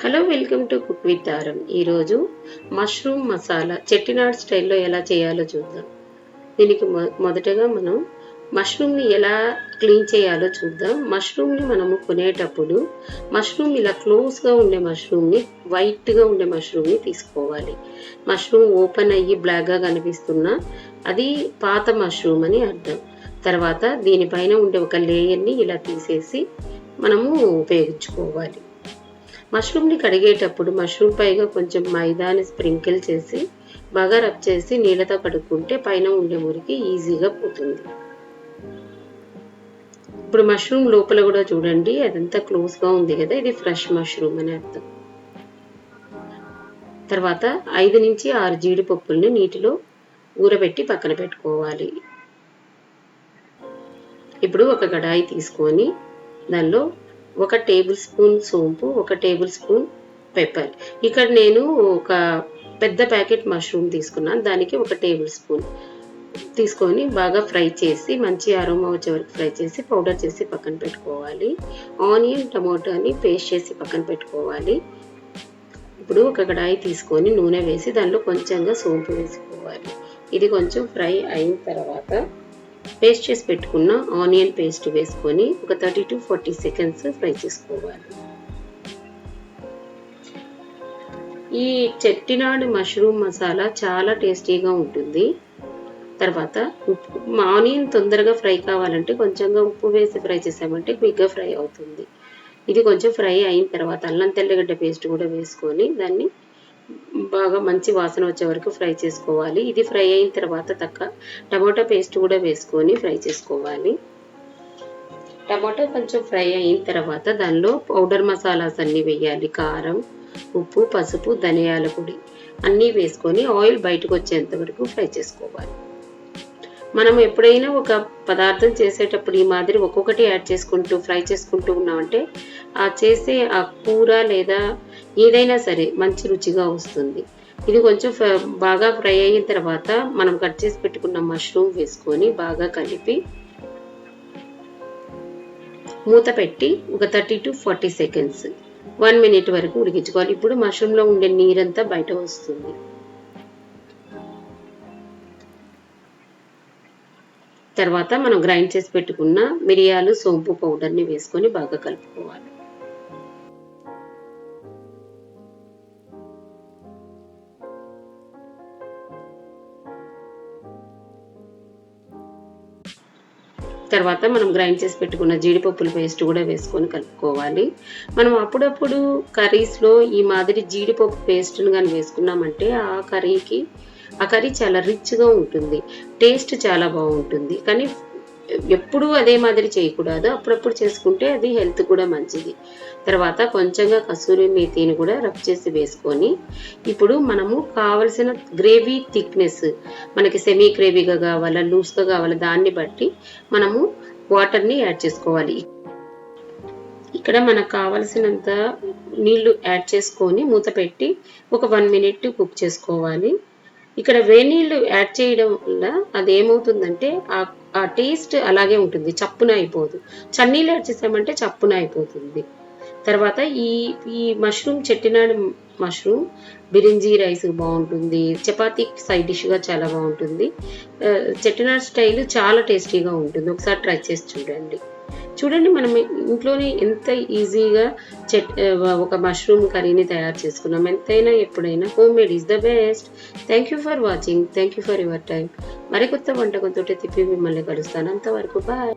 Hello, welcome to cook with Aaram. ఈరోజు mushroom masala Chettinad స్టైల్లో ఎలా చేయాలో చూద్దాం. దీనికి మొదటగా మనం మష్రూమ్ని ఎలా క్లీన్ చేయాలో చూద్దాం. మష్రూమ్ని మనము కొనేటప్పుడు మష్రూమ్ ఇలా క్లోజ్గా ఉండే మష్రూమ్ని, వైట్గా ఉండే మష్రూమ్ని తీసుకోవాలి. మష్రూమ్ ఓపెన్ అయ్యి బ్లాక్గా కనిపిస్తున్నా అది పాత మష్రూమ్ అని అర్థం. తర్వాత దీనిపైన ఉండే ఒక లేయర్ని ఇలా తీసేసి మనము ఉపయోగించుకోవాలి. మష్రూమ్ని కడిగేటప్పుడు మష్రూమ్ పైగా కొంచెం మైదాని స్ప్రింకిల్ చేసి బాగా రబ్ చేసి నీళ్ళతో కడుక్కుంటే పైన ఉండే మురికి ఈజీగా పోతుంది. ఇప్పుడు మష్రూమ్ లోపల కూడా చూడండి, అదంతా క్లోజ్గా ఉంది కదా, ఇది ఫ్రెష్ మష్రూమ్ అని అర్థం. తర్వాత 5 నుంచి 6 జీడిపప్పుల్ని నీటిలో ఊరబెట్టి పక్కన పెట్టుకోవాలి. ఇప్పుడు ఒక కడాయి తీసుకొని దానిలో 1 టేబుల్ స్పూన్ సోంపు, 1 టేబుల్ స్పూన్ పెప్పర్. ఇక్కడ నేను ఒక పెద్ద ప్యాకెట్ మష్రూమ్ తీసుకున్నాను, దానికి 1 టేబుల్ స్పూన్ తీసుకొని బాగా ఫ్రై చేసి మంచి అరోమా వచ్చే వరకు ఫ్రై చేసి పౌడర్ చేసి పక్కన పెట్టుకోవాలి. ఆనియన్, టమాటోని పేస్ట్ చేసి పక్కన పెట్టుకోవాలి. ఇప్పుడు ఒక కడాయి తీసుకొని నూనె వేసి దానిలో కొంచెంగా సోంపు వేసుకోవాలి. ఇది కొంచెం ఫ్రై అయిన తర్వాత పేస్ట్ చేసి పెట్టుకున్న ఆనియన్ పేస్ట్ వేసుకొని ఒక 30 to 40 సెకండ్స్ ఫ్రై చేసుకోవాలి. ఈ చెట్టినాడు మష్రూమ్ మసాలా చాలా టేస్టీగా ఉంటుంది. తర్వాత ఆనియన్ తొందరగా ఫ్రై కావాలంటే కొంచెంగా ఉప్పు వేసి ఫ్రై చేసామంటే క్విక్గా ఫ్రై అవుతుంది. ఇది కొంచెం ఫ్రై అయిన తర్వాత అల్లం తెల్లగడ్డ పేస్ట్ కూడా వేసుకొని దాన్ని బాగా మంచి వాసన వచ్చే వరకు ఫ్రై చేసుకోవాలి. ఇది ఫ్రై అయిన తర్వాత టమాటో పేస్ట్ కూడా వేసుకొని ఫ్రై చేసుకోవాలి. టమాటో కొంచెం ఫ్రై అయిన తర్వాత దానిలో పౌడర్ మసాలాస్ అన్నీ వేయాలి. కారం, ఉప్పు, పసుపు, ధనియాల పొడి అన్నీ వేసుకొని ఆయిల్ బయటకు వచ్చేంత వరకు ఫ్రై చేసుకోవాలి. మనం ఎప్పుడైనా ఒక పదార్థం చేసేటప్పుడు ఈ మాదిరి ఒక్కొక్కటి యాడ్ చేసుకుంటూ ఫ్రై చేసుకుంటూ ఉన్నామంటే ఆ చేసే ఆ కూర లేదా ఏదైనా సరే మంచి రుచిగా వస్తుంది. ఇది కొంచెం బాగా ఫ్రై అయిన తర్వాత మనం కట్ చేసి పెట్టుకున్న మష్రూమ్ వేసుకొని బాగా కలిపి మూత పెట్టి ఒక 30 to 40 సెకండ్స్ 1 minute వరకు ఉడికించుకోవాలి. ఇప్పుడు మష్రూమ్లో ఉండే నీరంతా బయట వస్తుంది. తర్వాత మనం గ్రైండ్ చేసి పెట్టుకున్న మిరియాలు, సోంపు పౌడర్ని వేసుకొని బాగా కలుపుకోవాలి. తర్వాత మనం గ్రైండ్ చేసి పెట్టుకున్న జీడిపప్పుల పేస్ట్ కూడా వేసుకొని కలుపుకోవాలి. మనం అప్పుడప్పుడు కర్రీస్లో ఈ మాదిరి జీడిపప్పు పేస్ట్ని కానీ వేసుకున్నామంటే ఆ కర్రీ చాలా రిచ్గా ఉంటుంది, టేస్ట్ చాలా బాగుంటుంది. కానీ ఎప్పుడూ అదే మాదిరి చేయకూడదు, అప్పుడప్పుడు చేసుకుంటే అది హెల్త్ కూడా మంచిది. తర్వాత కొంచెంగా కసూరి మేతిని కూడా రబ్ చేసి వేసుకొని ఇప్పుడు మనము కావలసిన గ్రేవీ థిక్నెస్, మనకి సెమీ గ్రేవీగా కావాలా లూజ్గా కావాలా దాన్ని బట్టి మనము వాటర్ని యాడ్ చేసుకోవాలి. ఇక్కడ మనకు కావలసినంత నీళ్లు యాడ్ చేసుకొని మూత పెట్టి ఒక 1 minute కుక్ చేసుకోవాలి. ఇక్కడ వేనీళ్ళు యాడ్ చేయడం వల్ల అదేమవుతుందంటే ఆ టేస్ట్ అలాగే ఉంటుంది, చప్పున అయిపోదు. చన్నీళ్ళు యాడ్ చేసామంటే చప్పున అయిపోతుంది. తర్వాత ఈ మష్రూమ్ చెట్టినాడు మష్రూమ్ బిరింజీ రైస్ బాగుంటుంది, చపాతీ సైడ్ డిష్గా చాలా బాగుంటుంది. చెట్టినాడు స్టైల్ చాలా టేస్టీగా ఉంటుంది, ఒకసారి ట్రై చేసి చూడండి. మనం ఇంట్లోనే ఎంత ఈజీగా ఒక మష్రూమ్ కర్రీని తయారు చేసుకున్నాం. ఎంతైనా ఎప్పుడైనా home made is the best. Thank you for watching, thank you for your time. మరికొత్త వంటకంతో తిప్పి మిమ్మల్ని కలుస్తాను. అంతవరకు బాయ్.